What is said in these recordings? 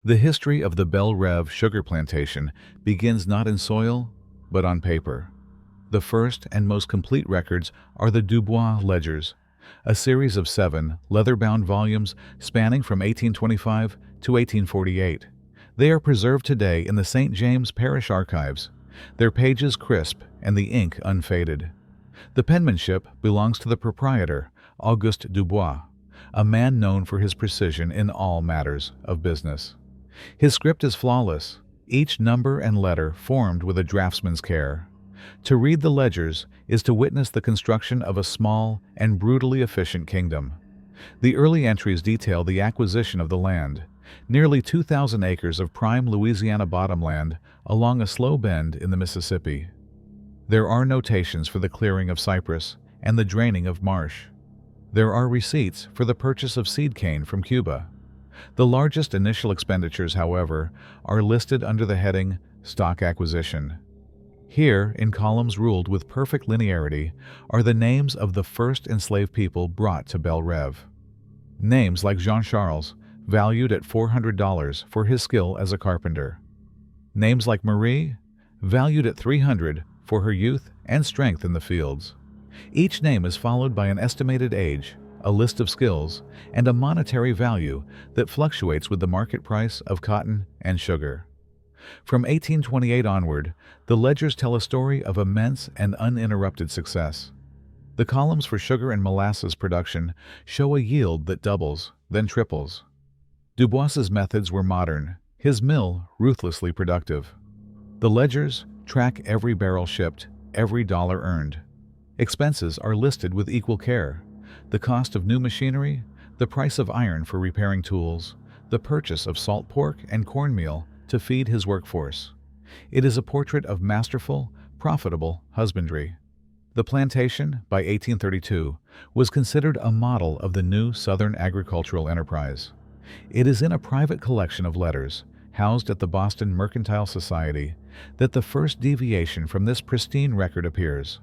The history of the Belle Reve sugar plantation begins not in soil, but on paper. The first and most complete records are the Dubois ledgers, a series of 7 leather-bound volumes spanning from 1825 to 1848. They are preserved today in the St. James Parish Archives, their pages crisp and the ink unfaded. The penmanship belongs to the proprietor, Auguste Dubois, a man known for his precision in all matters of business. His script is flawless, each number and letter formed with a draftsman's care. To read the ledgers is to witness the construction of a small and brutally efficient kingdom. The early entries detail the acquisition of the land, nearly 2,000 acres of prime Louisiana bottomland along a slow bend in the Mississippi. There are notations for the clearing of cypress and the draining of marsh. There are receipts for the purchase of seed cane from Cuba. The largest initial expenditures, however, are listed under the heading Stock Acquisition. Here, in columns ruled with perfect linearity, are the names of the first enslaved people brought to Belle Reve. Names like Jean-Charles, valued at $400 for his skill as a carpenter. Names like Marie, valued at $300 for her youth and strength in the fields. Each name is followed by an estimated age, a list of skills, and a monetary value that fluctuates with the market price of cotton and sugar. From 1828 onward, the ledgers tell a story of immense and uninterrupted success. The columns for sugar and molasses production show a yield that doubles, then triples. Dubois's methods were modern, his mill ruthlessly productive. The ledgers track every barrel shipped, every dollar earned. Expenses are listed with equal care: the cost of new machinery, the price of iron for repairing tools, the purchase of salt pork and cornmeal to feed his workforce. It is a portrait of masterful, profitable husbandry. The plantation, by 1832, was considered a model of the new Southern agricultural enterprise. It is in a private collection of letters, housed at the Boston Mercantile Society, that the first deviation from this pristine record appears.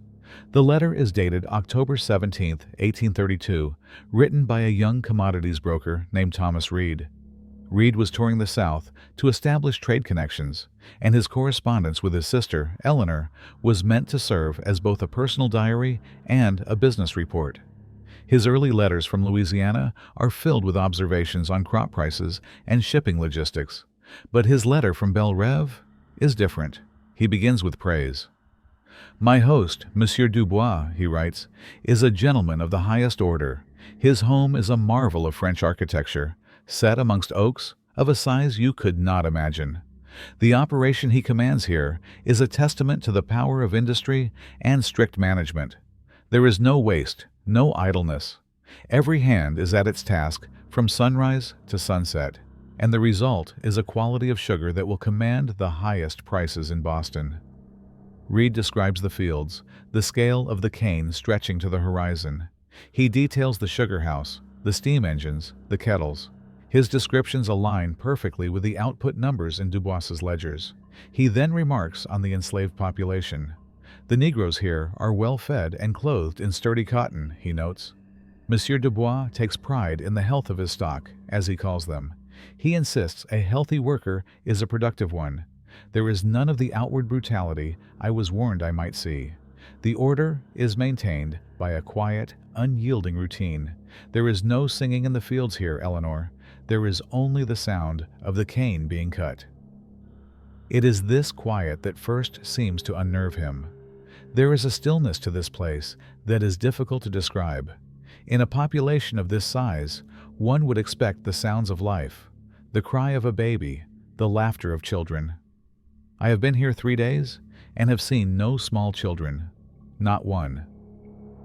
The letter is dated October 17, 1832, written by a young commodities broker named Thomas Reed. Reed was touring the South to establish trade connections, and his correspondence with his sister, Eleanor, was meant to serve as both a personal diary and a business report. His early letters from Louisiana are filled with observations on crop prices and shipping logistics, but his letter from Belle Reve is different. He begins with praise. "My host, Monsieur Dubois," he writes, "is a gentleman of the highest order. His home is a marvel of French architecture, set amongst oaks of a size you could not imagine. The operation he commands here is a testament to the power of industry and strict management. There is no waste, no idleness. Every hand is at its task from sunrise to sunset, and the result is a quality of sugar that will command the highest prices in Boston." Reed describes the fields, the scale of the cane stretching to the horizon. He details the sugar house, the steam engines, the kettles. His descriptions align perfectly with the output numbers in Dubois's ledgers. He then remarks on the enslaved population. "The Negroes here are well fed and clothed in sturdy cotton," he notes. Monsieur Dubois takes pride in the health of his stock, as he calls them. He insists a healthy worker is a productive one. "There is none of the outward brutality I was warned I might see. The order is maintained by a quiet, unyielding routine. There is no singing in the fields here, Eleanor. There is only the sound of the cane being cut." It is this quiet that first seems to unnerve him. There is a stillness to this place that is difficult to describe. In a population of this size, one would expect the sounds of life, the cry of a baby, the laughter of children. "I have been here 3 days and have seen no small children, not one."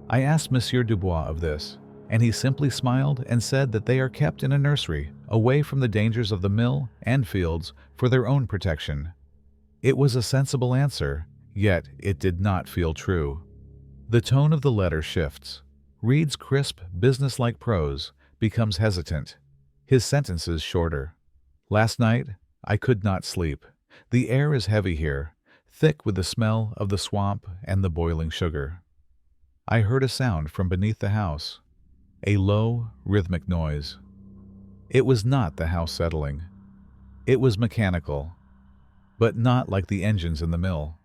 I asked Monsieur Dubois of this, and he simply smiled and said that they are kept in a nursery, away from the dangers of the mill and fields for their own protection. It was a sensible answer, yet it did not feel true. The tone of the letter shifts. Reed's crisp, businesslike prose becomes hesitant, his sentences shorter. "Last night, I could not sleep. The air is heavy here, thick with the smell of the swamp and the boiling sugar. I heard a sound from beneath the house, a low, rhythmic noise. It was not the house settling. It was mechanical, but not like the engines in the mill.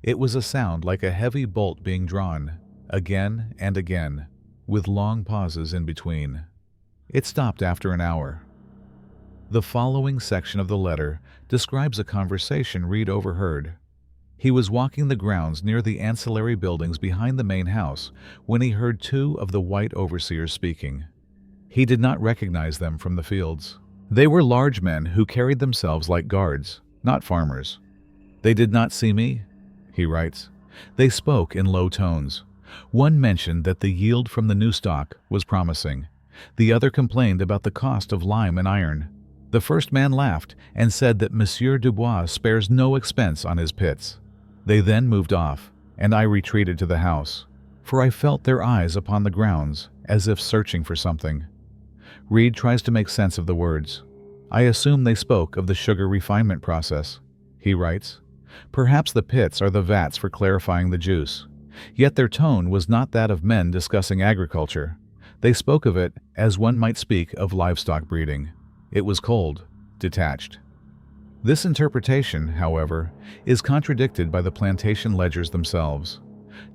It was a sound like a heavy bolt being drawn, again and again, with long pauses in between. It stopped after an hour. The following section of the letter describes a conversation Reed overheard. He was walking the grounds near the ancillary buildings behind the main house when he heard two of the white overseers speaking. He did not recognize them from the fields. They were large men who carried themselves like guards, not farmers. "They did not see me," he writes. "They spoke in low tones. One mentioned that the yield from the new stock was promising. The other complained about the cost of lime and iron. The first man laughed and said that Monsieur Dubois spares no expense on his pits. They then moved off, and I retreated to the house, for I felt their eyes upon the grounds as if searching for something." Reed tries to make sense of the words. "I assume they spoke of the sugar refinement process," he writes. "Perhaps the pits are the vats for clarifying the juice. Yet their tone was not that of men discussing agriculture. They spoke of it as one might speak of livestock breeding. It was cold, detached." This interpretation, however, is contradicted by the plantation ledgers themselves.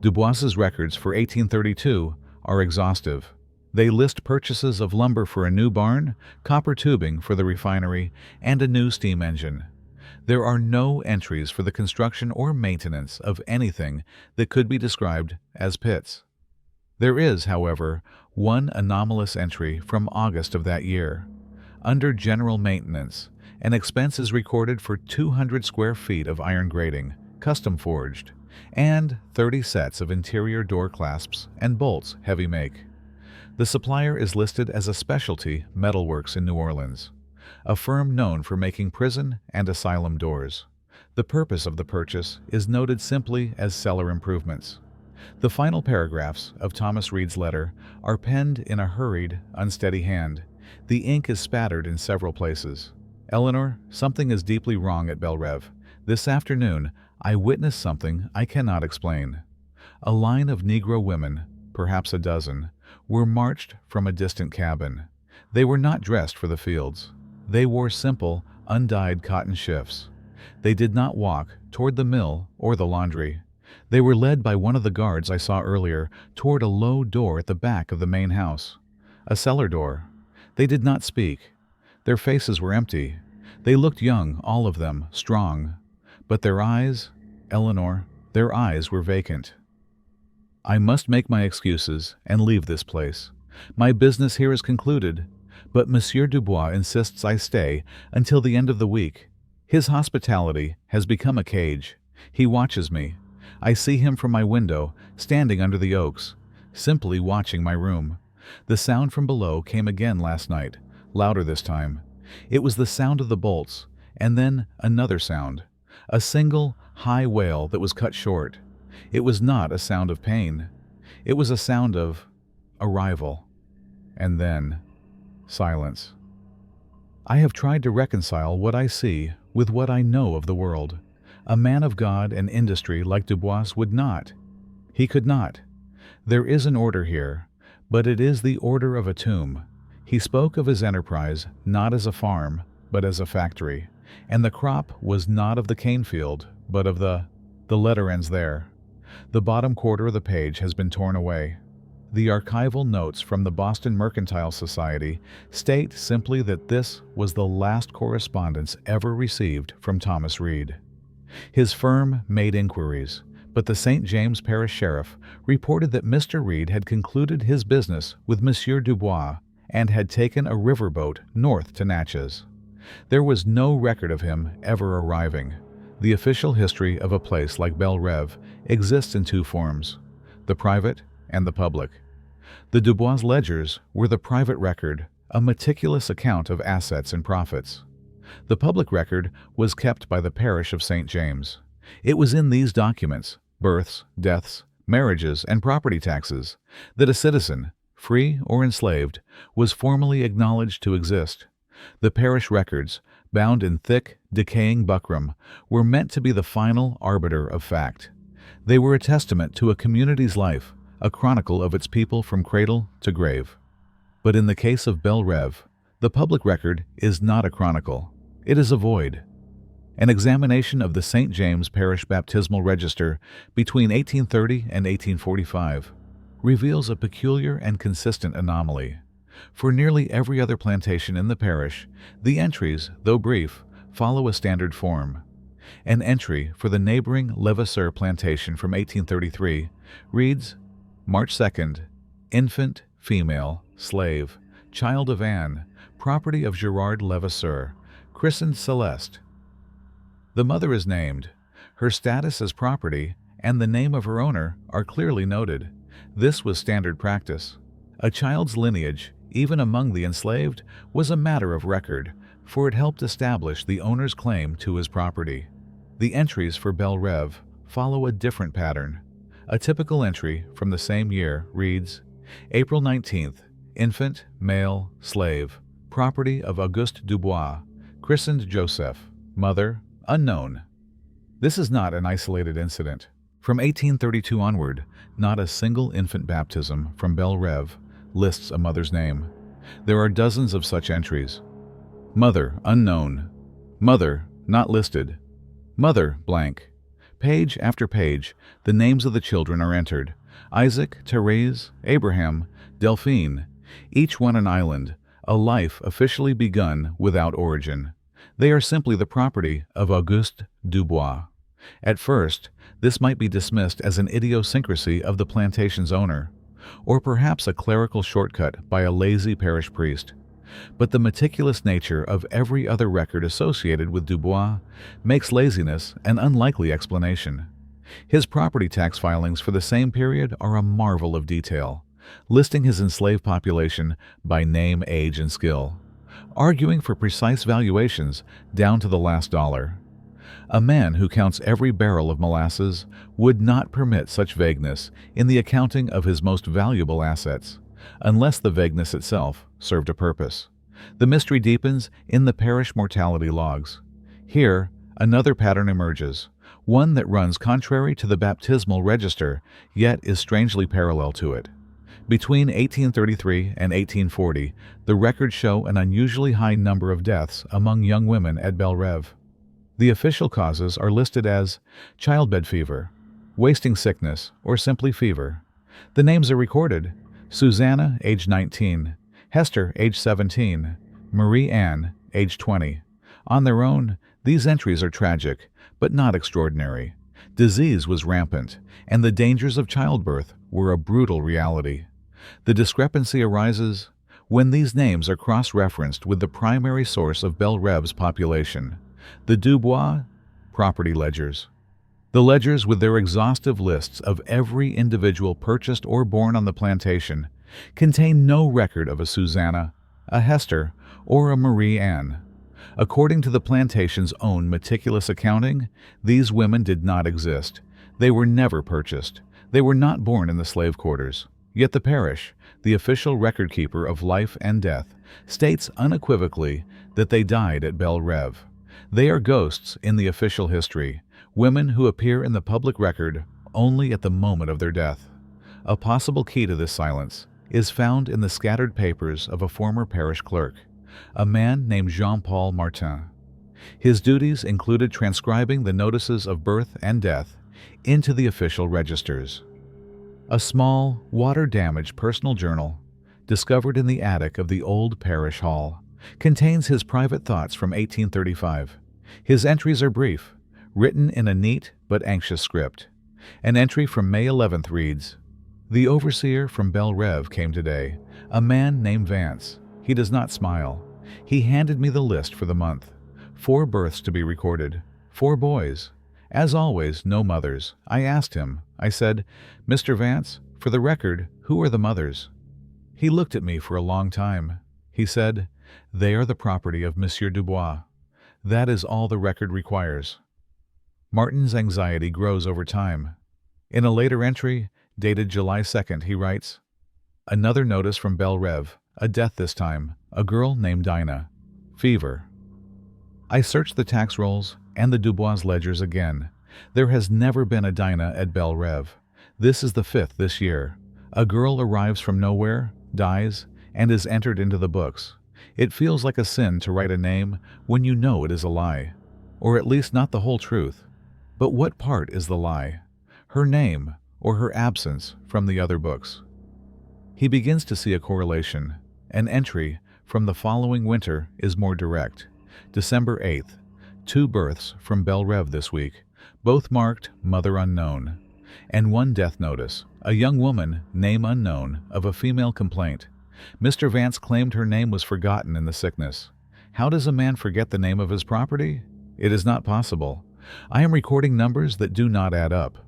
Dubois's records for 1832 are exhaustive. They list purchases of lumber for a new barn, copper tubing for the refinery, and a new steam engine. There are no entries for the construction or maintenance of anything that could be described as pits. There is, however, one anomalous entry from August of that year. Under general maintenance, an expense is recorded for 200 square feet of iron grating, custom forged, and 30 sets of interior door clasps and bolts, heavy make. The supplier is listed as a specialty metalworks in New Orleans, a firm known for making prison and asylum doors. The purpose of the purchase is noted simply as cellar improvements. The final paragraphs of Thomas Reed's letter are penned in a hurried, unsteady hand. The ink is spattered in several places. "Eleanor, something is deeply wrong at Belrive. This afternoon I witnessed something I cannot explain. A line of Negro women, perhaps a dozen, were marched from a distant cabin. They were not dressed for the fields. They wore simple, undyed cotton shifts. They did not walk toward the mill or the laundry. They were led by one of the guards I saw earlier toward a low door at the back of the main house, a cellar door. They did not speak. Their faces were empty. They looked young, all of them, strong. But their eyes, Eleanor, their eyes were vacant. I must make my excuses and leave this place. My business here is concluded, but Monsieur Dubois insists I stay until the end of the week. His hospitality has become a cage. He watches me. I see him from my window, standing under the oaks, simply watching my room. The sound from below came again last night, louder this time. It was the sound of the bolts, and then another sound, a single, high wail that was cut short. It was not a sound of pain. It was a sound of arrival. And then silence. I have tried to reconcile what I see with what I know of the world. A man of God and industry like Dubois would not. He could not. There is an order here, but it is the order of a tomb. He spoke of his enterprise not as a farm, but as a factory, and the crop was not of the cane field, but of the letter ends there. The bottom quarter of the page has been torn away. The archival notes from the Boston Mercantile Society state simply that this was the last correspondence ever received from Thomas Reed. His firm made inquiries, but the St. James Parish Sheriff reported that Mr. Reed had concluded his business with Monsieur Dubois and had taken a riverboat north to Natchez. There was no record of him ever arriving. The official history of a place like Belrive exists in two forms, the private and the public. The Dubois ledgers were the private record, a meticulous account of assets and profits. The public record was kept by the parish of St. James. It was in these documents, births, deaths, marriages, and property taxes, that a citizen, free or enslaved, was formally acknowledged to exist. The parish records, bound in thick, decaying buckram, were meant to be the final arbiter of fact. They were a testament to a community's life, a chronicle of its people from cradle to grave. But in the case of Belrive, the public record is not a chronicle. It is a void. An examination of the St. James Parish baptismal register between 1830 and 1845 reveals a peculiar and consistent anomaly. For nearly every other plantation in the parish, the entries, though brief, follow a standard form. An entry for the neighboring Levasseur plantation from 1833 reads, March 2nd, infant, female, slave, child of Anne, property of Gerard Levasseur, christened Celeste. The mother is named. Her status as property and the name of her owner are clearly noted. This was standard practice. A child's lineage, even among the enslaved, was a matter of record, for it helped establish the owner's claim to his property. The entries for Belle Reve follow a different pattern. A typical entry from the same year reads, April 19th, infant, male, slave, property of Auguste Dubois, christened Joseph, mother, unknown. This is not an isolated incident. From 1832 onward, not a single infant baptism from Belle Reve lists a mother's name. There are dozens of such entries. Mother, unknown. Mother, not listed. Mother, blank. Page after page, the names of the children are entered. Isaac, Therese, Abraham, Delphine, each one an island, a life officially begun without origin. They are simply the property of Auguste Dubois. At first, this might be dismissed as an idiosyncrasy of the plantation's owner, or perhaps a clerical shortcut by a lazy parish priest. But the meticulous nature of every other record associated with Dubois makes laziness an unlikely explanation. His property tax filings for the same period are a marvel of detail, listing his enslaved population by name, age, and skill, arguing for precise valuations down to the last dollar. A man who counts every barrel of molasses would not permit such vagueness in the accounting of his most valuable assets, unless the vagueness itself served a purpose. The mystery deepens in the parish mortality logs. Here, another pattern emerges, one that runs contrary to the baptismal register, yet is strangely parallel to it. Between 1833 and 1840, the records show an unusually high number of deaths among young women at Belle Reve. The official causes are listed as childbed fever, wasting sickness, or simply fever. The names are recorded: Susanna, age 19, Hester, age 17, Marie Anne, age 20. On their own, these entries are tragic, but not extraordinary. Disease was rampant, and the dangers of childbirth were a brutal reality. The discrepancy arises when these names are cross-referenced with the primary source of Belle Reve's population, the Dubois property ledgers. The ledgers, with their exhaustive lists of every individual purchased or born on the plantation, contain no record of a Susanna, a Hester, or a Marie Anne. According to the plantation's own meticulous accounting, these women did not exist. They were never purchased. They were not born in the slave quarters. Yet the parish, the official record keeper of life and death, states unequivocally that they died at Belle Reve. They are ghosts in the official history, women who appear in the public record only at the moment of their death. A possible key to this silence is found in the scattered papers of a former parish clerk, a man named Jean-Paul Martin. His duties included transcribing the notices of birth and death into the official registers. A small, water-damaged personal journal, discovered in the attic of the old parish hall, contains his private thoughts from 1835. His entries are brief, written in a neat but anxious script. An entry from May 11th reads, "The overseer from Belle Reve came today, a man named Vance. He does not smile. He handed me the list for the month. 4 births to be recorded, 4 boys. As always, no mothers. I asked him. I said, 'Mr. Vance, for the record, who are the mothers?' He looked at me for a long time. He said, 'They are the property of Monsieur Dubois.' That is all the record requires." Martin's anxiety grows over time. In a later entry, dated July 2nd, he writes, "Another notice from Belle Reve, a death this time, a girl named Dinah. Fever." I searched the tax rolls and the Dubois ledgers again. There has never been a Dinah at Belle Reve. This is the 5th this year. A girl arrives from nowhere, dies, and is entered into the books. It feels like a sin to write a name when you know it is a lie, or at least not the whole truth. But what part is the lie? Her name or her absence from the other books? He begins to see a correlation. An entry from the following winter is more direct. December 8th, 2 births from Belle Reve this week, both marked Mother Unknown, and 1 death notice, a young woman, name unknown, of a female complaint. Mr. Vance claimed her name was forgotten in the sickness. How does a man forget the name of his property? It is not possible. I am recording numbers that do not add up.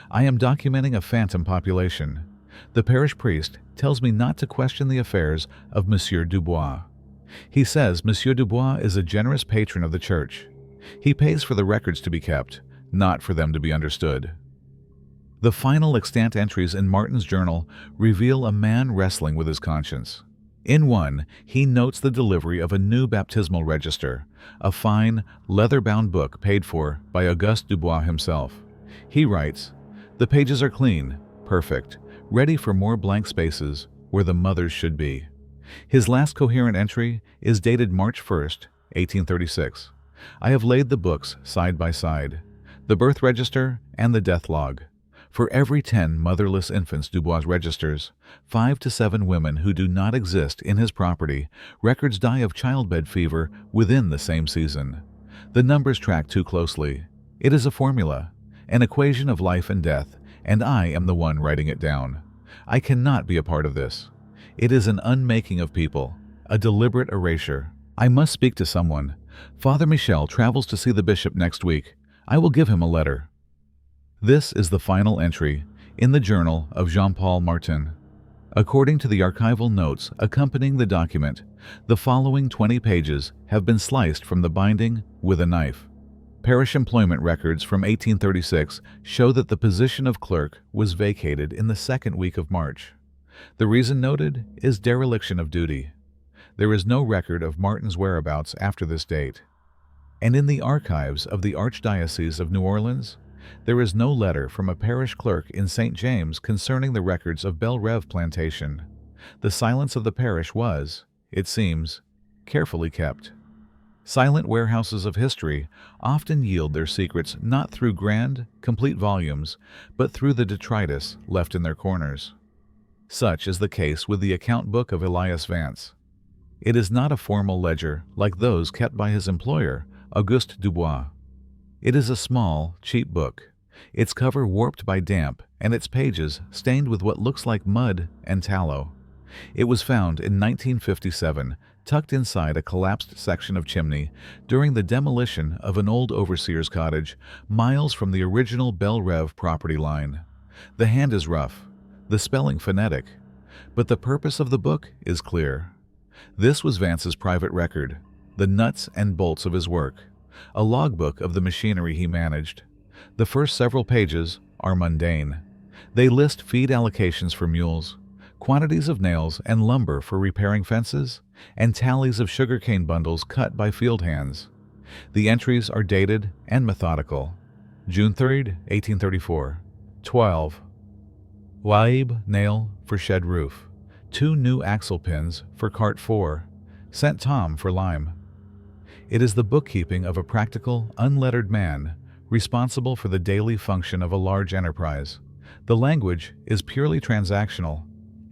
I am documenting a phantom population. The parish priest tells me not to question the affairs of Monsieur Dubois. He says Monsieur Dubois is a generous patron of the church. He pays for the records to be kept, not for them to be understood. The final extant entries in Martin's journal reveal a man wrestling with his conscience. In one, he notes the delivery of a new baptismal register, a fine, leather-bound book paid for by Auguste Dubois himself. He writes, "The pages are clean, perfect, ready for more blank spaces where the mothers should be." His last coherent entry is dated March 1st, 1836. I have laid the books side by side, the birth register and the death log. For every 10 motherless infants Dubois registers, 5 to 7 women who do not exist in his property, records die of childbed fever within the same season. The numbers track too closely. It is a formula, an equation of life and death, and I am the one writing it down. I cannot be a part of this. It is an unmaking of people, a deliberate erasure. I must speak to someone. Father Michel travels to see the bishop next week. I will give him a letter. This is the final entry in the journal of Jean-Paul Martin. According to the archival notes accompanying the document, the following 20 pages have been sliced from the binding with a knife. Parish employment records from 1836 show that the position of clerk was vacated in the 2nd week of March. The reason noted is dereliction of duty. There is no record of Martin's whereabouts after this date. And in the archives of the Archdiocese of New Orleans, there is no letter from a parish clerk in St. James concerning the records of Belle Reve plantation. The silence of the parish was, it seems, carefully kept. Silent warehouses of history often yield their secrets not through grand, complete volumes, but through the detritus left in their corners. Such is the case with the account book of Elias Vance. It is not a formal ledger like those kept by his employer, Auguste Dubois. It is a small, cheap book, its cover warped by damp and its pages stained with what looks like mud and tallow. It was found in 1957, tucked inside a collapsed section of chimney during the demolition of an old overseer's cottage miles from the original Belle Reve property line. The hand is rough, the spelling phonetic, but the purpose of the book is clear. This was Vance's private record, the nuts and bolts of his work, a logbook of the machinery he managed. The first several pages are mundane. They list feed allocations for mules, quantities of nails and lumber for repairing fences, and tallies of sugarcane bundles cut by field hands. The entries are dated and methodical. June 3, 1834. 12. Waib nail for shed roof. 2 new axle pins for cart 4. Sent Tom for lime. It is the bookkeeping of a practical, unlettered man, responsible for the daily function of a large enterprise. The language is purely transactional.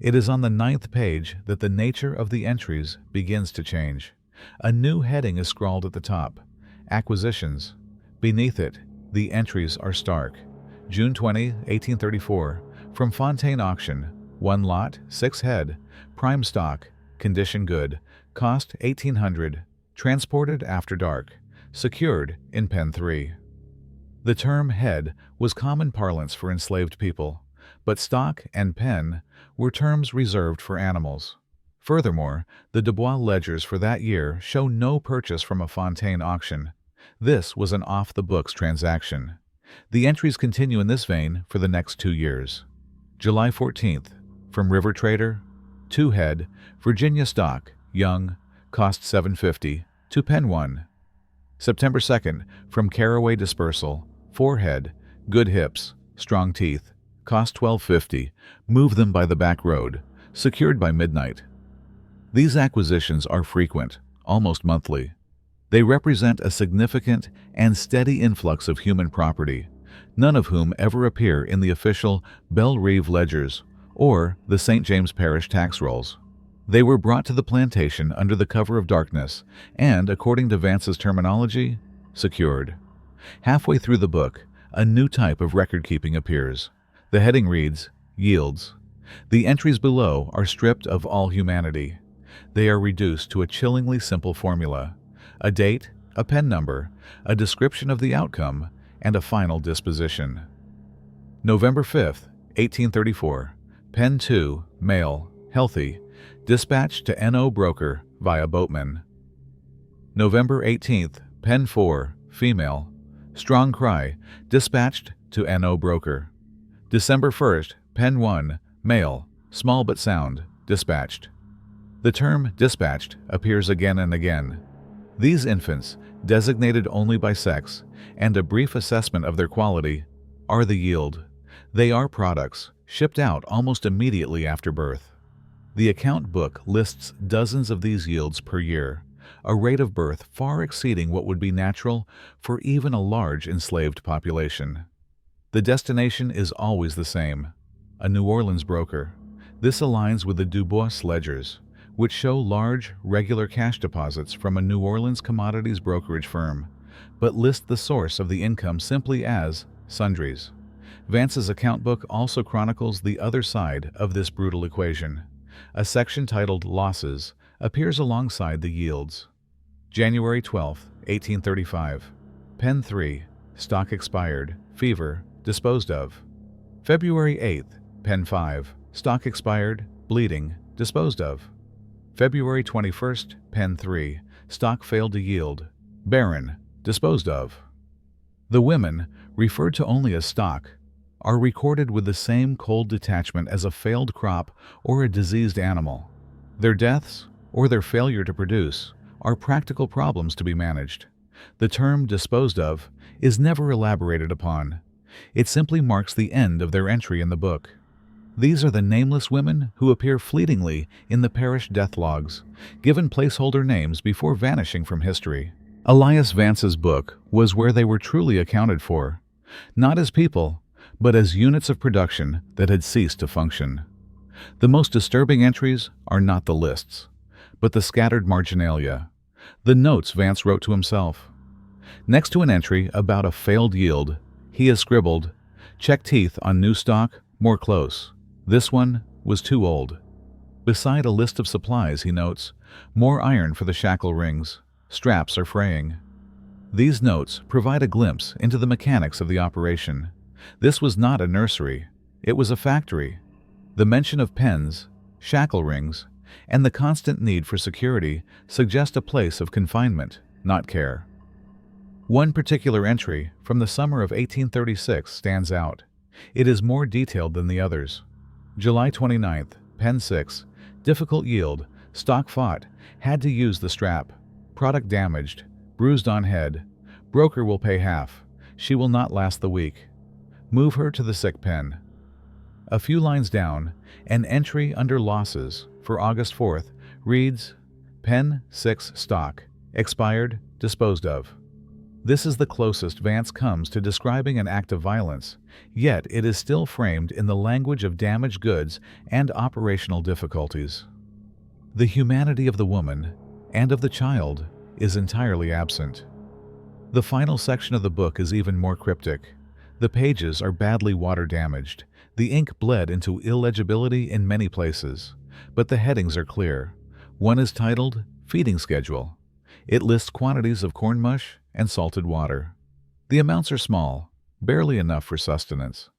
It is on the 9th page that the nature of the entries begins to change. A new heading is scrawled at the top, Acquisitions. Beneath it, the entries are stark. June 20, 1834, from Fontaine Auction, 1 lot, 6 head, prime stock, condition good, cost $1,800, transported after dark, secured in pen 3. The term head was common parlance for enslaved people, but stock and pen were terms reserved for animals. Furthermore, the Dubois ledgers for that year show no purchase from a Fontaine auction. This was an off-the-books transaction. The entries continue in this vein for the next 2 years. July 14th, from River Trader, 2 head, Virginia stock, young, cost $7.50, to pen 1. September 2nd, from Caraway Dispersal, 4 head, good hips, strong teeth, cost $12.50, move them by the back road, secured by midnight. These acquisitions are frequent, almost monthly. They represent a significant and steady influx of human property, none of whom ever appear in the official Bellerive ledgers or the St. James Parish tax rolls. They were brought to the plantation under the cover of darkness and, according to Vance's terminology, secured. Halfway through the book, a new type of record-keeping appears. The heading reads, Yields. The entries below are stripped of all humanity. They are reduced to a chillingly simple formula: a date, a pen number, a description of the outcome, and a final disposition. November 5th, 1834. Pen 2, male, healthy, dispatched to N.O. broker via boatman. November 18th, Pen 4, female, strong cry, dispatched to N.O. broker. December 1st, Pen 1, male, small but sound, dispatched. The term dispatched appears again and again. These infants, designated only by sex, and a brief assessment of their quality, are the yield. They are products, shipped out almost immediately after birth. The account book lists dozens of these yields per year, a rate of birth far exceeding what would be natural for even a large enslaved population. The destination is always the same: a New Orleans broker. This aligns with the Dubois ledgers, which show large, regular cash deposits from a New Orleans commodities brokerage firm, but list the source of the income simply as sundries. Vance's account book also chronicles the other side of this brutal equation. A section titled Losses appears alongside the yields. January 12, 1835. Pen 3, stock expired, fever, disposed of. February 8th, Pen 5, stock expired, bleeding, disposed of. February 21st, Pen 3, stock failed to yield, barren, disposed of. The women, referred to only as stock, are recorded with the same cold detachment as a failed crop or a diseased animal. Their deaths, or their failure to produce, are practical problems to be managed. The term disposed of is never elaborated upon. It simply marks the end of their entry in the book. These are the nameless women who appear fleetingly in the parish death logs, given placeholder names before vanishing from history. Elias Vance's book was where they were truly accounted for, not as people, but as units of production that had ceased to function. The most disturbing entries are not the lists, but the scattered marginalia, the notes Vance wrote to himself. Next to an entry about a failed yield, he has scribbled, "Check teeth on new stock, more close. This one was too old." Beside a list of supplies, he notes, "More iron for the shackle rings. Straps are fraying." These notes provide a glimpse into the mechanics of the operation. This was not a nursery. It was a factory. The mention of pens, shackle rings, and the constant need for security suggest a place of confinement, not care. One particular entry from the summer of 1836 stands out. It is more detailed than the others. July 29th, Pen 6, difficult yield, stock fought, had to use the strap. Product damaged, bruised on head. Broker will pay half. She will not last the week. Move her to the sick pen. A few lines down, an entry under losses for August 4th reads, Pen 6 stock, expired, disposed of. This is the closest Vance comes to describing an act of violence, yet it is still framed in the language of damaged goods and operational difficulties. The humanity of the woman and of the child is entirely absent. The final section of the book is even more cryptic. The pages are badly water-damaged. The ink bled into illegibility in many places, but the headings are clear. One is titled Feeding Schedule. It lists quantities of corn mush and salted water. The amounts are small, barely enough for sustenance.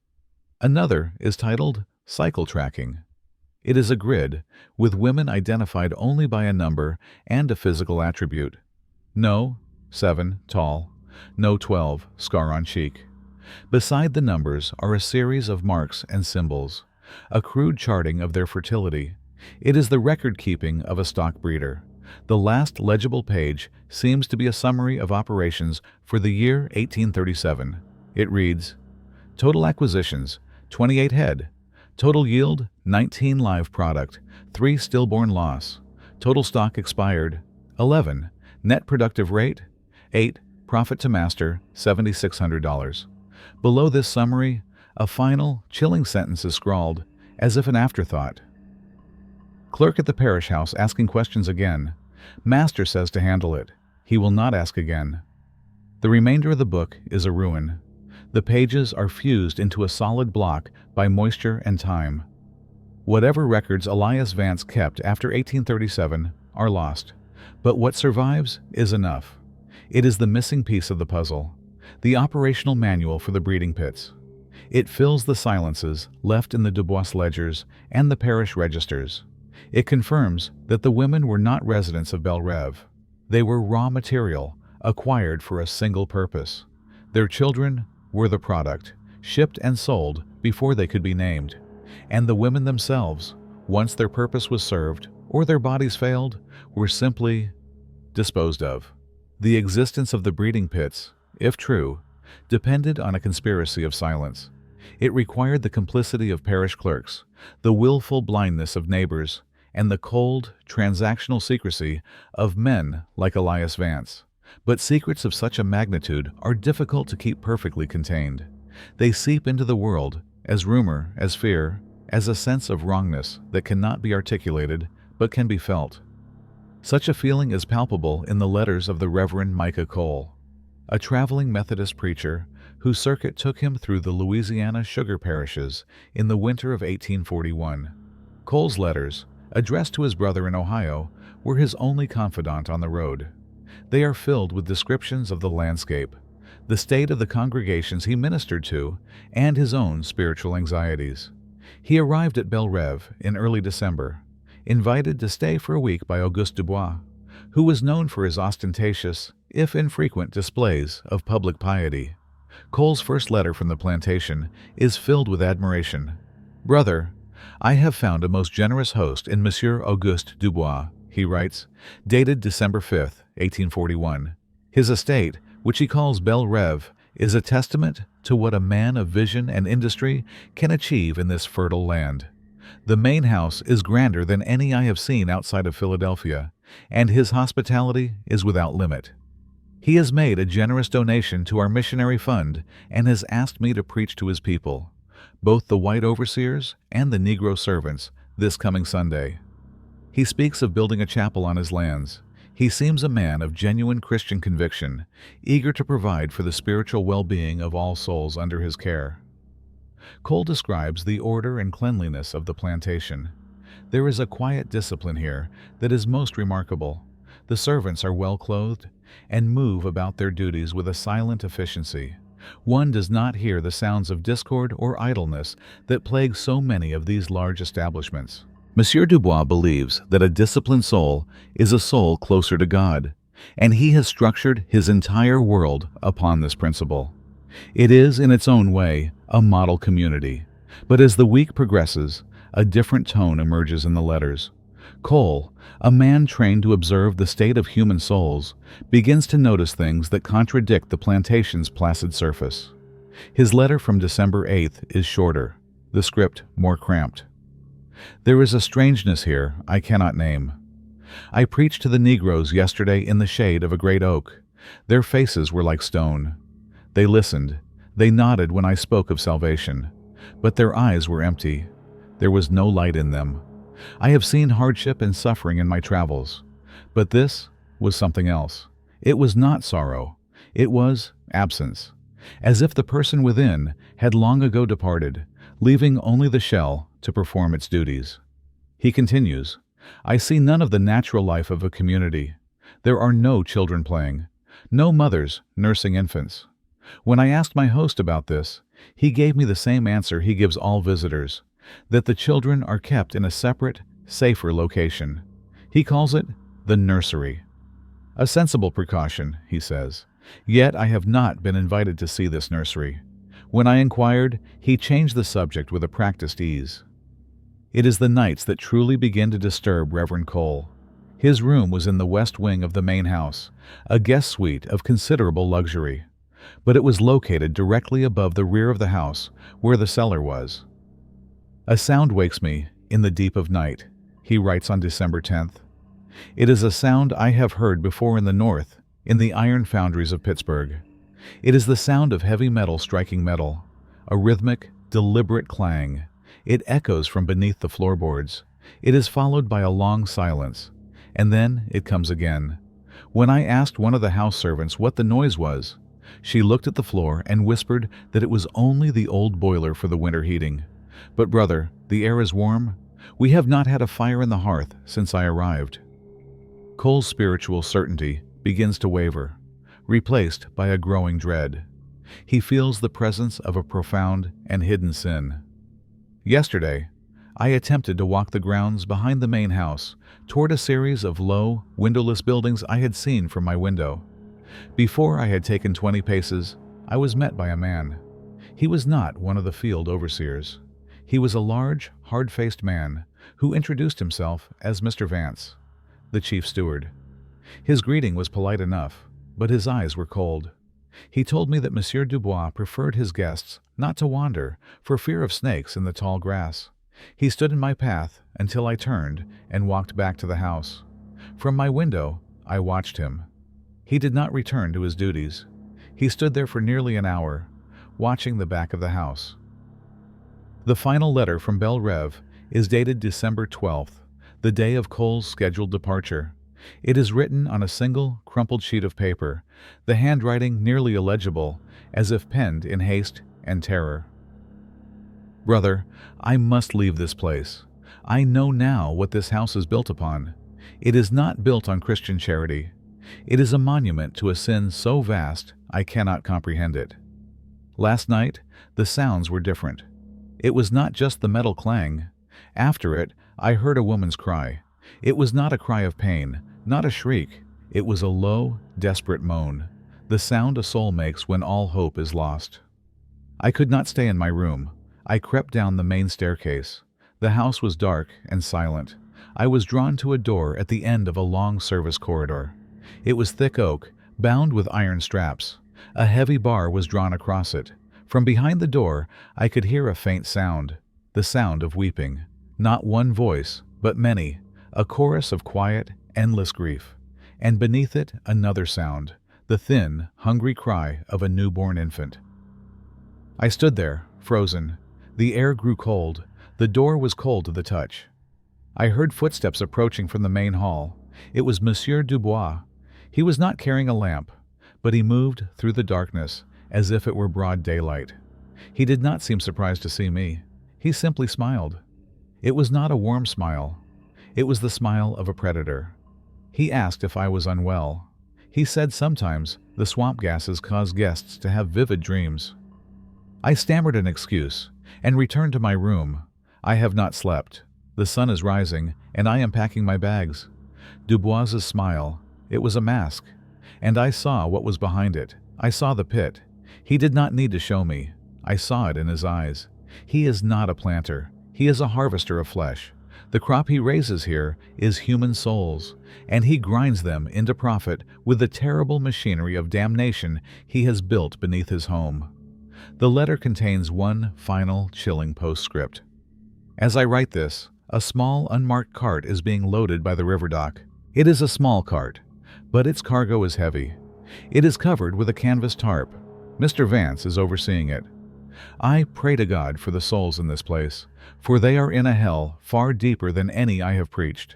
Another is titled Cycle Tracking. It is a grid with women identified only by a number and a physical attribute. No, 7, tall. No, 12, scar on cheek. Beside the numbers are a series of marks and symbols, a crude charting of their fertility. It is the record-keeping of a stock breeder. The last legible page seems to be a summary of operations for the year 1837. It reads, Total acquisitions, 28 head. Total yield, 19 live product, 3 stillborn loss. Total stock expired, 11. Net productive rate, 8. Profit to master, $7,600. Below this summary, a final, chilling sentence is scrawled, as if an afterthought. Clerk at the parish house asking questions again. Master says to handle it. He will not ask again. The remainder of the book is a ruin. The pages are fused into a solid block by moisture and time. Whatever records Elias Vance kept after 1837 are lost, but what survives is enough. It is the missing piece of the puzzle, the operational manual for the breeding pits. It fills the silences left in the Dubois ledgers and the parish registers. It confirms that the women were not residents of Belle Reve. They were raw material, acquired for a single purpose. Their children were the product, shipped and sold before they could be named. And the women themselves, once their purpose was served or their bodies failed, were simply disposed of. The existence of the breeding pits, if true, depended on a conspiracy of silence. It required the complicity of parish clerks, the willful blindness of neighbors, and the cold, transactional secrecy of men like Elias Vance. But secrets of such a magnitude are difficult to keep perfectly contained. They seep into the world as rumor, as fear, as a sense of wrongness that cannot be articulated but can be felt. Such a feeling is palpable in the letters of the Reverend Micah Cole, a traveling Methodist preacher whose circuit took him through the Louisiana sugar parishes in the winter of 1841. Cole's letters, addressed to his brother in Ohio, were his only confidant on the road. They are filled with descriptions of the landscape, the state of the congregations he ministered to, and his own spiritual anxieties. He arrived at Belle Reve in early December, invited to stay for a week by Auguste Dubois, who was known for his ostentatious, if infrequent, displays of public piety. Cole's first letter from the plantation is filled with admiration. "Brother, I have found a most generous host in Monsieur Auguste Dubois," he writes, dated December 5, 1841. His estate, which he calls Belle Reve, is a testament to what a man of vision and industry can achieve in this fertile land. The main house is grander than any I have seen outside of Philadelphia, and his hospitality is without limit. He has made a generous donation to our missionary fund and has asked me to preach to his people, both the white overseers and the Negro servants, this coming Sunday. He speaks of building a chapel on his lands. He seems a man of genuine Christian conviction, eager to provide for the spiritual well-being of all souls under his care. Cole describes the order and cleanliness of the plantation. There is a quiet discipline here that is most remarkable. The servants are well clothed and move about their duties with a silent efficiency. One does not hear the sounds of discord or idleness that plague so many of these large establishments. Monsieur Dubois believes that a disciplined soul is a soul closer to God, and he has structured his entire world upon this principle. It is, in its own way, a model community, but as the week progresses, a different tone emerges in the letters. Cole, a man trained to observe the state of human souls, begins to notice things that contradict the plantation's placid surface. His letter from December 8th is shorter, the script more cramped. "There is a strangeness here I cannot name. I preached to the Negroes yesterday in the shade of a great oak. Their faces were like stone. They listened, they nodded when I spoke of salvation, but their eyes were empty. There was no light in them. I have seen hardship and suffering in my travels, but this was something else. It was not sorrow. It was absence, as if the person within had long ago departed, leaving only the shell to perform its duties." He continues, "I see none of the natural life of a community. There are no children playing, no mothers nursing infants. When I asked my host about this, he gave me the same answer he gives all visitors, that the children are kept in a separate, safer location. He calls it the nursery. A sensible precaution, he says. Yet I have not been invited to see this nursery. When I inquired, he changed the subject with a practiced ease. It is the nights that truly begin to disturb Reverend Cole. His room was in the west wing of the main house, a guest suite of considerable luxury, but it was located directly above the rear of the house, where the cellar was. "A sound wakes me in the deep of night," he writes on December 10th. It is a sound I have heard before in the north, in the iron foundries of Pittsburgh. It is the sound of heavy metal striking metal, a rhythmic, deliberate clang. It echoes from beneath the floorboards. It is followed by a long silence, and then it comes again. When I asked one of the house servants what the noise was, she looked at the floor and whispered that it was only the old boiler for the winter heating. But brother, the air is warm. We have not had a fire in the hearth since I arrived. Cole's spiritual certainty begins to waver, replaced by a growing dread. He feels the presence of a profound and hidden sin. Yesterday, I attempted to walk the grounds behind the main house toward a series of low, windowless buildings I had seen from my window. Before I had taken 20 paces, I was met by a man. He was not one of the field overseers. He was a large, hard-faced man who introduced himself as Mr. Vance, the chief steward. His greeting was polite enough, but his eyes were cold. He told me that Monsieur Dubois preferred his guests not to wander for fear of snakes in the tall grass. He stood in my path until I turned and walked back to the house. From my window, I watched him. He did not return to his duties. He stood there for nearly an hour, watching the back of the house. The final letter from Belle Reve is dated December 12th, the day of Cole's scheduled departure. It is written on a single, crumpled sheet of paper, the handwriting nearly illegible, as if penned in haste and terror. Brother, I must leave this place. I know now what this house is built upon. It is not built on Christian charity. It is a monument to a sin so vast I cannot comprehend it. Last night, the sounds were different. It was not just the metal clang. After it, I heard a woman's cry. It was not a cry of pain, not a shriek. It was a low, desperate moan, the sound a soul makes when all hope is lost. I could not stay in my room. I crept down the main staircase. The house was dark and silent. I was drawn to a door at the end of a long service corridor. It was thick oak, bound with iron straps. A heavy bar was drawn across it. From behind the door, I could hear a faint sound, the sound of weeping. Not one voice, but many, a chorus of quiet, endless grief. And beneath it, another sound, the thin, hungry cry of a newborn infant. I stood there, frozen. The air grew cold. The door was cold to the touch. I heard footsteps approaching from the main hall. It was Monsieur Dubois. He was not carrying a lamp, but he moved through the darkness as if it were broad daylight. He did not seem surprised to see me. He simply smiled. It was not a warm smile. It was the smile of a predator. He asked if I was unwell. He said sometimes the swamp gases cause guests to have vivid dreams. I stammered an excuse and returned to my room. I have not slept. The sun is rising, and I am packing my bags. Dubois's smile, it was a mask, and I saw what was behind it. I saw the pit. He did not need to show me. I saw it in his eyes. He is not a planter. He is a harvester of flesh. The crop he raises here is human souls, and he grinds them into profit with the terrible machinery of damnation he has built beneath his home. The letter contains one final, chilling postscript. As I write this, a small, unmarked cart is being loaded by the river dock. It is a small cart, but its cargo is heavy. It is covered with a canvas tarp. Mr. Vance is overseeing it. I pray to God for the souls in this place, for they are in a hell far deeper than any I have preached.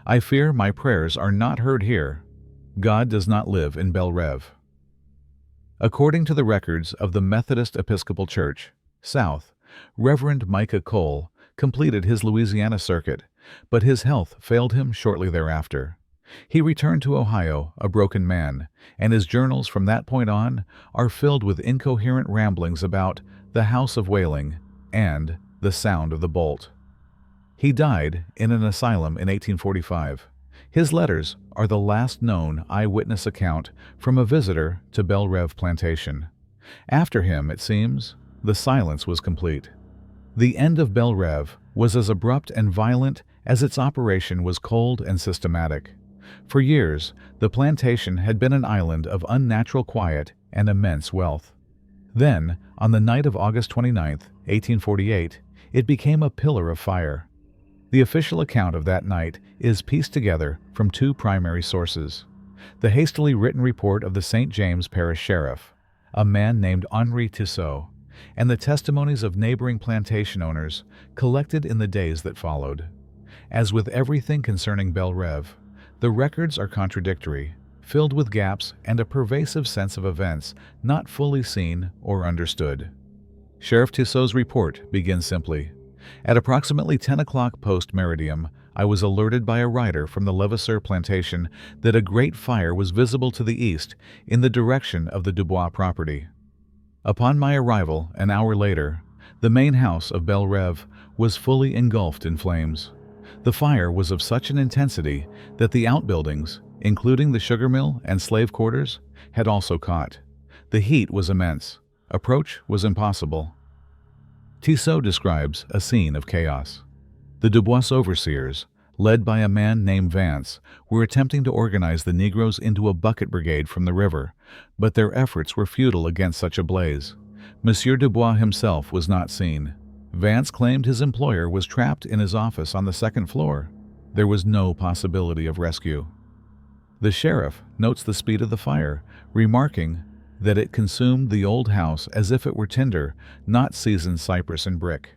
I fear my prayers are not heard here. God does not live in Belle Reve. According to the records of the Methodist Episcopal Church, South, Reverend Micah Cole completed his Louisiana circuit, but his health failed him shortly thereafter. He returned to Ohio a broken man, and his journals from that point on are filled with incoherent ramblings about the House of Wailing and the sound of the bolt. He died in an asylum in 1845. His letters are the last known eyewitness account from a visitor to Belle Reve Plantation. After him, it seems, the silence was complete. The end of Belle Reve was as abrupt and violent as its operation was cold and systematic. For years, the plantation had been an island of unnatural quiet and immense wealth. Then, on the night of August 29, 1848, it became a pillar of fire. The official account of that night is pieced together from two primary sources: the hastily written report of the St. James Parish Sheriff, a man named Henri Tissot, and the testimonies of neighboring plantation owners collected in the days that followed. As with everything concerning Belle Reve, the records are contradictory, filled with gaps and a pervasive sense of events not fully seen or understood. Sheriff Tissot's report begins simply. At approximately 10 o'clock post-meridium, I was alerted by a rider from the Levasseur plantation that a great fire was visible to the east in the direction of the Dubois property. Upon my arrival, an hour later, the main house of Belle Reve was fully engulfed in flames. The fire was of such an intensity that the outbuildings, including the sugar mill and slave quarters, had also caught. The heat was immense. Approach was impossible. Tissot describes a scene of chaos. The Dubois overseers, led by a man named Vance, were attempting to organize the Negroes into a bucket brigade from the river, but their efforts were futile against such a blaze. Monsieur Dubois himself was not seen. Vance claimed his employer was trapped in his office on the second floor. There was no possibility of rescue. The sheriff notes the speed of the fire, remarking that it consumed the old house as if it were tinder, not seasoned cypress and brick.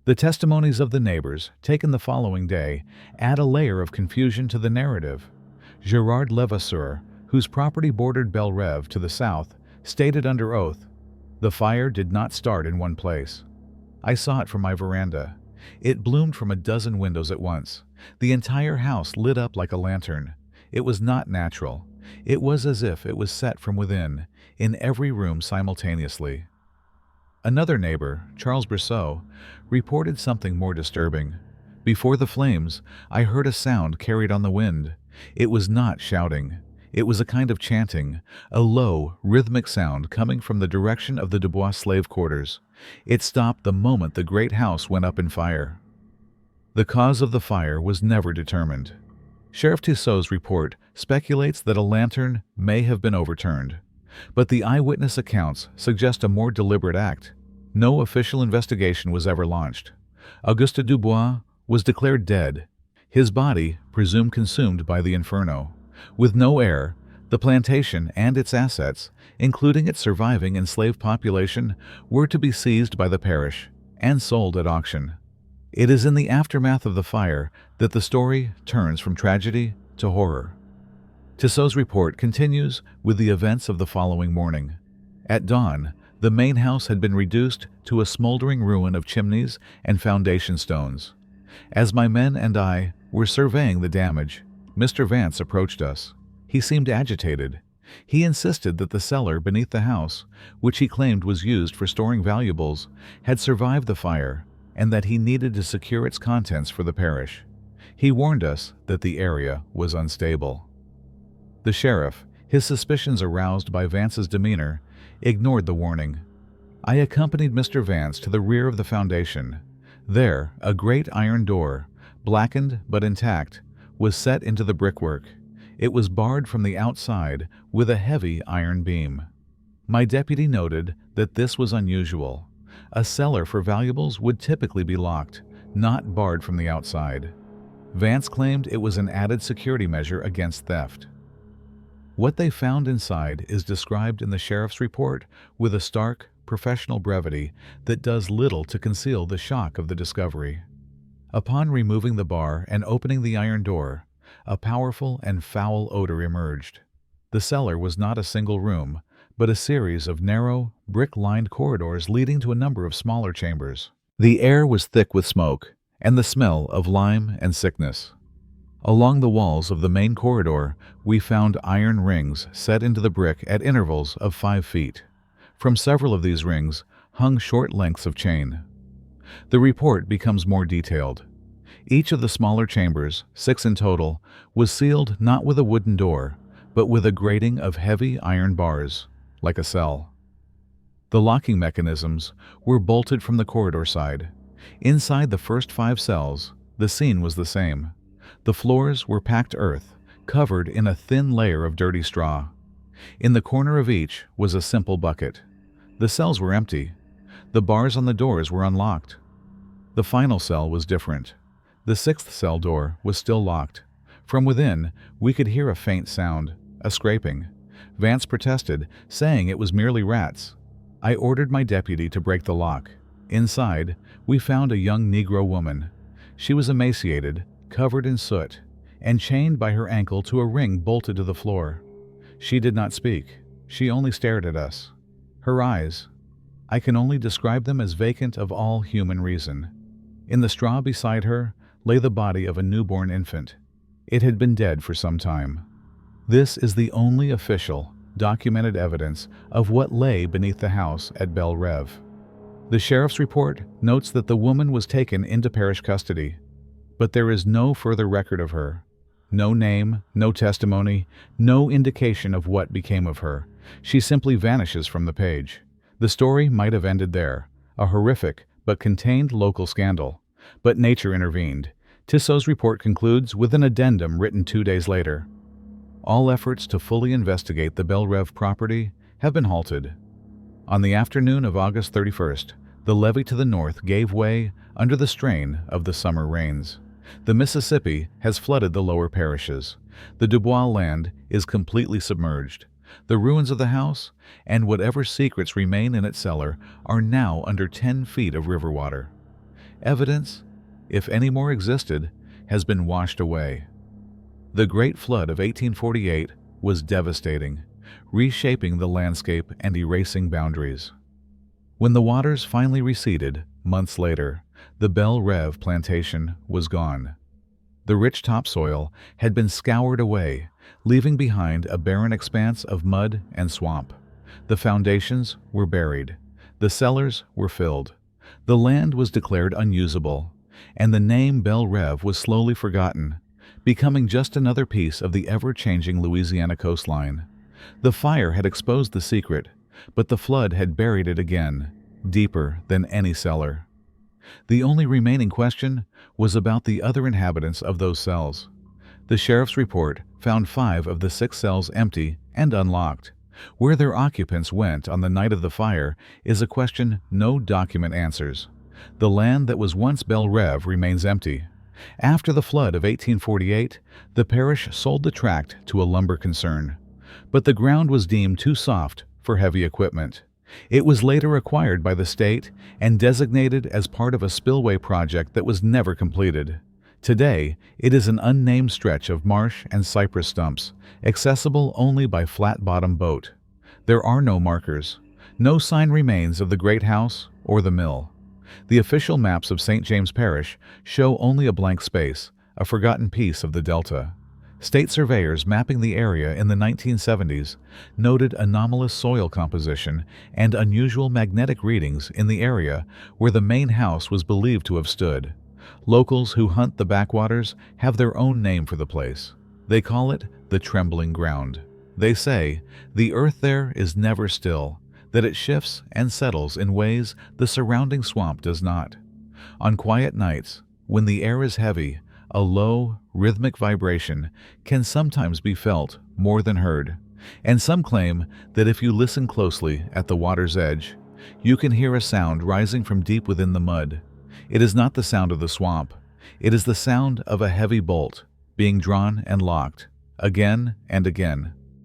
The testimonies of the neighbors, taken the following day, add a layer of confusion to the narrative. Gerard Levasseur, whose property bordered Belle Reve to the south, stated under oath, "The fire did not start in one place. I saw it from my veranda. It bloomed from a dozen windows at once. The entire house lit up like a lantern. It was not natural. It was as if it was set from within, in every room simultaneously." Another neighbor, Charles Brissot, reported something more disturbing. "Before the flames, I heard a sound carried on the wind. It was not shouting. It was a kind of chanting, a low, rhythmic sound coming from the direction of the Dubois slave quarters. It stopped the moment the great house went up in fire." The cause of the fire was never determined. Sheriff Tissot's report speculates that a lantern may have been overturned, but the eyewitness accounts suggest a more deliberate act. No official investigation was ever launched. Auguste Dubois was declared dead, his body presumed consumed by the inferno. With no heir, the plantation and its assets, including its surviving enslaved population, were to be seized by the parish and sold at auction. It is in the aftermath of the fire that the story turns from tragedy to horror. Tissot's report continues with the events of the following morning. At dawn, the main house had been reduced to a smoldering ruin of chimneys and foundation stones. As my men and I were surveying the damage, Mr. Vance approached us. He seemed agitated. He insisted that the cellar beneath the house, which he claimed was used for storing valuables, had survived the fire, and that he needed to secure its contents for the parish. He warned us that the area was unstable. The sheriff, his suspicions aroused by Vance's demeanor, ignored the warning. I accompanied Mr. Vance to the rear of the foundation. There, a great iron door, blackened but intact, was set into the brickwork. It was barred from the outside with a heavy iron beam. My deputy noted that this was unusual. A cellar for valuables would typically be locked, not barred from the outside. Vance claimed it was an added security measure against theft. What they found inside is described in the sheriff's report with a stark, professional brevity that does little to conceal the shock of the discovery. Upon removing the bar and opening the iron door, a powerful and foul odor emerged. The cellar was not a single room, but a series of narrow, brick-lined corridors leading to a number of smaller chambers. The air was thick with smoke, and the smell of lime and sickness. Along the walls of the main corridor, we found iron rings set into the brick at intervals of 5 feet. From several of these rings hung short lengths of chain. The report becomes more detailed. Each of the smaller chambers, 6 in total, was sealed not with a wooden door, but with a grating of heavy iron bars, like a cell. The locking mechanisms were bolted from the corridor side. Inside the first 5 cells, the scene was the same. The floors were packed earth, covered in a thin layer of dirty straw. In the corner of each was a simple bucket. The cells were empty. The bars on the doors were unlocked. The final cell was different. The sixth cell door was still locked. From within, we could hear a faint sound, a scraping. Vance protested, saying it was merely rats. I ordered my deputy to break the lock. Inside, we found a young Negro woman. She was emaciated, covered in soot, and chained by her ankle to a ring bolted to the floor. She did not speak. She only stared at us. Her eyes, I can only describe them as vacant of all human reason. In the straw beside her lay the body of a newborn infant. It had been dead for some time. This is the only official, documented evidence of what lay beneath the house at Belle Reve. The sheriff's report notes that the woman was taken into parish custody, but there is no further record of her. No name, no testimony, no indication of what became of her. She simply vanishes from the page. The story might have ended there, a horrific but contained local scandal. But nature intervened. Tissot's report concludes with an addendum written 2 days later. All efforts to fully investigate the Belle Reve property have been halted. On the afternoon of August 31st, the levee to the north gave way under the strain of the summer rains. The Mississippi has flooded the lower parishes. The Dubois land is completely submerged. The ruins of the house, and whatever secrets remain in its cellar, are now under 10 feet of river water. Evidence, if any more existed, has been washed away. The Great Flood of 1848 was devastating, reshaping the landscape and erasing boundaries. When the waters finally receded, months later, the Belle Reve plantation was gone. The rich topsoil had been scoured away, leaving behind a barren expanse of mud and swamp. The foundations were buried. The cellars were filled. The land was declared unusable, and the name Belle Reve was slowly forgotten, becoming just another piece of the ever-changing Louisiana coastline. The fire had exposed the secret, but the flood had buried it again, deeper than any cellar. The only remaining question was about the other inhabitants of those cells. The sheriff's report found 5 of the 6 cells empty and unlocked. Where their occupants went on the night of the fire is a question no document answers. The land that was once Belle Reve remains empty. After the flood of 1848, the parish sold the tract to a lumber concern, but the ground was deemed too soft for heavy equipment. It was later acquired by the state and designated as part of a spillway project that was never completed. Today, it is an unnamed stretch of marsh and cypress stumps, accessible only by flat-bottom boat. There are no markers. No sign remains of the great house or the mill. The official maps of St. James Parish show only a blank space, a forgotten piece of the delta. State surveyors mapping the area in the 1970s noted anomalous soil composition and unusual magnetic readings in the area where the main house was believed to have stood. Locals who hunt the backwaters have their own name for the place. They call it the Trembling Ground. They say the earth there is never still, that it shifts and settles in ways the surrounding swamp does not. On quiet nights, when the air is heavy, a low, rhythmic vibration can sometimes be felt more than heard, and some claim that if you listen closely at the water's edge, you can hear a sound rising from deep within the mud. It is not the sound of the swamp. It is the sound of a heavy bolt being drawn and locked, again and again.